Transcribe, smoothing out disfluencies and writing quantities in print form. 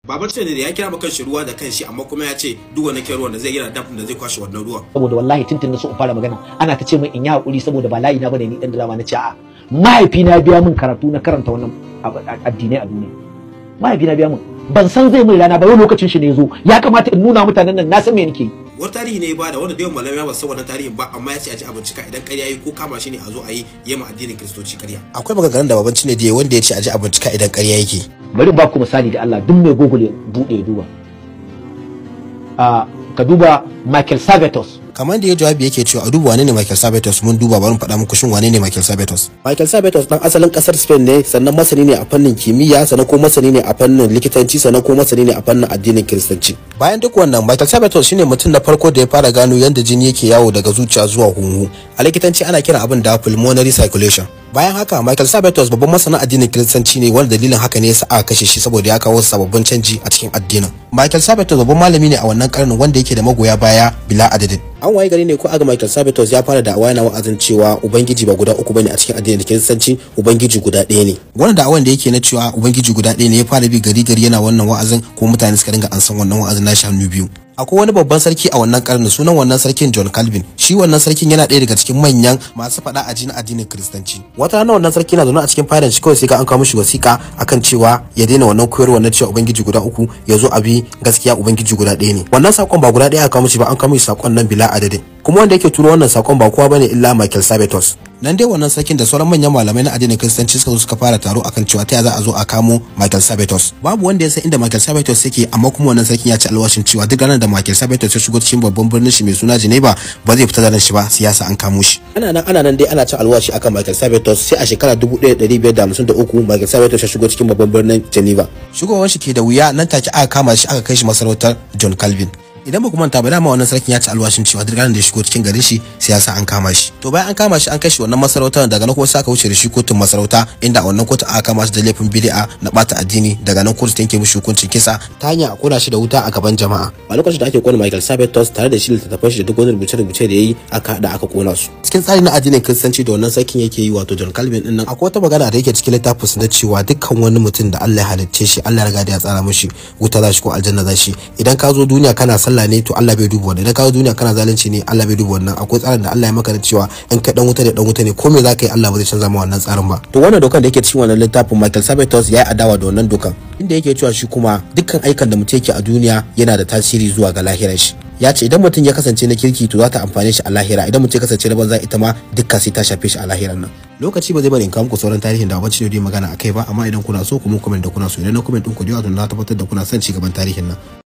Baban Cinedu ya kira maka shi ruwa da kanshi amma kuma ya ce duk wani kai ruwan da zai yana dafin da zai kwashe wannan ruwan. Saboda wallahi tuntun na so in fara magana ana ta ce min in yi hakuri saboda ba layi na bane ni dan drama na ce a'a mahaifina biya min karatu na karanta wannan addinai a duniya. Mahaifina biya min ban san zai min rana ba yau lokacin shi ne zo ya kamata in nuna mutanen nan na san me nake yi. Wani tarihi ne ba da wanda da yawan malamai ba san wannan tarihin ba amma ya ce a ji a bincika idan ƙarya yi ko kama shi ne a zo a yi yema addinin Kiristoci ƙarya. Akwai maganganun da Baban Cinedu wanda ya ce a ji a bincika idan ƙarya yake. Bari ba ku misali da Allah duk mai Google ya bude ya duba. Ka duba Michael Sabatos. Kamar da ya jawabi yake cewa a duba wane ne Michael Sabatos mun duba bari mu faɗa muku shin wane ne Michael Sabatos. Michael Sabatos dan asalin kasar Spain ne sannan masani ne a fannin kimiyya sannan ko masani ne a fannin likitanci sannan ko masani ne a fannin addinin Kiristanci. Bayan duk wannan Michael Sabatos shine mutum na farko da ya fara gano yadda jini yake yawo daga zuciya zuwa huhu. A likitanci ana kira abin da pulmonary circulation. Bayan haka Michael Sabatos babban masanin addinin Kiristanci ne wanda dalilin haka ne yasa aka kashe shi saboda ya kawo sababbin canji a cikin addinin. Michael Sabatos babban malami ne a wannan karnin wanda yake da magoya baya bila adadin. An waye gari ne ko aga Michael Sabatos ya fara da'awa yana wa'azin cewa ubangiji ba guda uku bane a cikin addinin Kiristanci, ubangiji guda ɗaya ne. Wannan da'awan da yake na cewa ubangiji guda ɗaya ne ya fara bi gari gari yana wannan wa'azin kuma mutane suka dinga an san wannan wa'azin na hannu biyu. Akwai wani babban sarki a wannan karnin sunan wannan sarkin John Calvin. Shi wannan sarkin yana ɗaya daga cikin manyan masu faɗa a jinin addinin Kiristanci. Wata rana wannan sarki na zaune a cikin fadan shi kawai sai ka an kawo mishi wasiƙa akan cewa ya daina wannan koyarwa na cewa ubangiji guda uku ya zo a bi gaskiya ubangiji guda ɗaya ne. Wannan sakon ba guda ɗaya aka kawo mishi ba an kawo mishi sakon nan bila adadin. Kuma wanda yake turo wannan sakon ba kowa bane illa Michael Sabatos. Nan dai wannan sarkin da sauran manyan malamai na addinin Kiristanci suka zo suka fara taro akan cewa ta za a zo a kamo Michael Sabatos. Babu wanda ya san inda Michael Sabatos yake amma kuma wannan sarkin ya ci alwashin cewa duk ranar da Michael Sabatos ya shigo cikin babban birnin shi mai suna Geneva ba zai fita da ran shi ba siyasa an kamo shi. Ana nan dai ana ci alwashi akan Michael Sabatos sai a shekara 1553 Michael Sabatos ya shigo cikin babban birnin Geneva. Shigowar shi ke da wuya nan take aka kama shi aka kai shi masarautar John Calvin. Idan ba ku manta ba dama wannan sarkin ya ci alwashin cewa duk ranar da ya shigo cikin garin shi siyasa an kama shi. To bayan an kama shi an kai shi wannan masarautar daga nan kuma sai aka wuce da shi kotun masarauta inda a wannan kotun aka kama shi da laifin bid'a na bata addini daga nan kotu ta yanke mishi hukuncin kisa ta hanyar a kona shi da wuta a gaban jama'a. A lokacin da ake kona Michael Sabatos tare da shi littattafan shi da duk wani rubuce-rubuce da yayi aka hada aka kona su. Cikin tsari na addinin Kiristanci da wannan sarkin yake yi wato John Calvin din nan akwai wata magana da yake cikin littafin na cewa dukkan wani mutum da Allah ya halicce shi Allah ya riga da ya tsara mishi wuta za shi ko aljanna za shi. Idan ka zo duniya kana sallah ne to Allah bai duba wannan, idan ka zo duniya kana zalunci ne Allah bai duba wannan. Akwai tsarin da Allah ya maka da cewa in ka dan wuta ne ko me zaka yi Allah ba zai canza ma wannan tsarin ba. To wannan dokan da yake cikin wannan littafin Michael Sabatos ya yi adawa da wannan dokan inda yake cewa shi kuma dukkan aikan da mutum yake a duniya yana da tasiri zuwa ga lahirar shi. Ya ce idan mutum ya kasance na kirki to za ta amfane shi a lahira, idan mutum ya kasance na banza ita ma dukka sai ta shafe shi a lahiran nan. Lokaci ba zai bari in kawo muku sauran tarihin da Baban Cinedu magana akai ba amma idan kuna so ku mun comment da kuna so idan na comment din ku da na tabbatar da kuna son ci gaban tarihin nan.